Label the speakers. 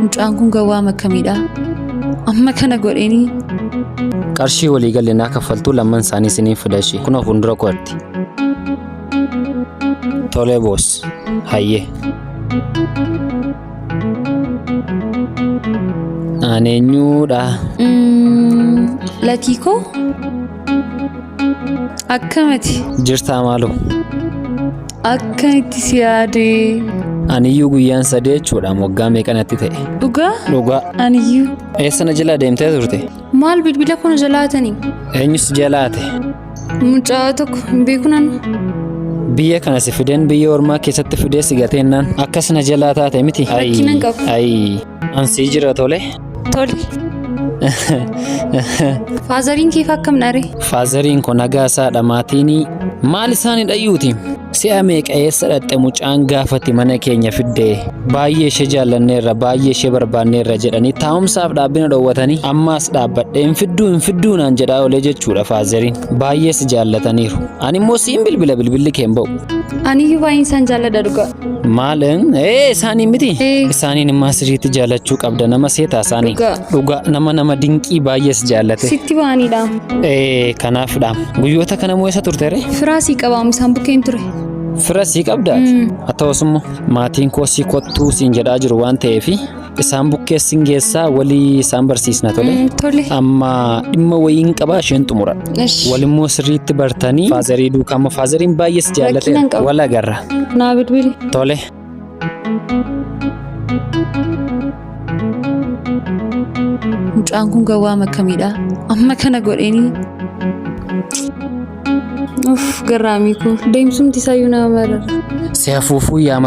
Speaker 1: Mucaan kun gawaa makkamiidha? Amma kana godheeni.
Speaker 2: Qarshii walii galeenaa kaffaltuu lamman isaanii isiniif fidashi. Kun fuuldura kootti. Tole boos. Hayyee. Ani eenyuudha?
Speaker 1: Lakiikoo? Akkamati?
Speaker 2: Jirtaa maaloo?
Speaker 1: Akkamitti si yaadee?
Speaker 2: Aniyyuu guyyaan sadii jechuudha moggaa meeqanatti ta'e.
Speaker 1: Dhugaa?
Speaker 2: Dhugaa.
Speaker 1: Aniyyuu.
Speaker 2: Eessa na jala deemtee turte?
Speaker 1: Maal bilbila kun jalaatanii?
Speaker 2: Eenyus jalaate?
Speaker 1: Mucaa tokko hin beeku naannoo.
Speaker 2: Biyya kana si fideen biyya ormaa keessatti fidee si gateennaan akkas na jalaa taate miti?
Speaker 1: Rakkinan qabu.
Speaker 2: Ansii jira tole?
Speaker 1: Tole. Faazariin keef akkam dharee?
Speaker 2: Faazariin kun nagaasaadha maatiin maal isaanii dhayyuuti? Si'a meeqa eessa dhaqxe mucaan gaafatti mana keenya fiddee baay'ee ishee jaallanneerra baay'ee ishee barbaanneerra jedhanii taa'umsaaf dhaabbina dhoowwatanii ammaas dhaabbadhee hin fidduu naan jedhaa olee jechuudha faazariin baay'ee si jaallataniiru ani immoo siin bilbilli kee hin ba'u.
Speaker 1: Aniyyuu baay'een isaan jaalladha dhugaa.
Speaker 2: Maalin? Isaanii miti? Isaaniin immoo sirriitti jaallachuu qabda nama seetaa isaanii. Dhugaa nama dinqii baay'ee si jaallate.
Speaker 1: Sitti baaniidha.
Speaker 2: Kanaafidha. Guyyoota kana moo eessa turteere?
Speaker 1: Firaa sii qabaamu isaan bukkeen ture.
Speaker 2: Fira sii qabdaati? Haa ta'us immoo maatiin koo sii kottuu siin jedhaa jiru waan ta'eef isaan bukkeessin geessaa walii isaan barsiisna tole.
Speaker 1: Tole.
Speaker 2: Amma dhimma wayiin qabaa isheen xumura. Walimmoo sirriitti bartanii faazarii duukaa faazariin baay'ee si jaallate wal agarra.
Speaker 1: Naa bilbili.
Speaker 2: Tole.
Speaker 1: Mucaan kun gawaa makkamiidha? Amma kana godheeni. Garraamii kun deemsumti isayyuu nama marara.
Speaker 2: Si hafuufuu yaa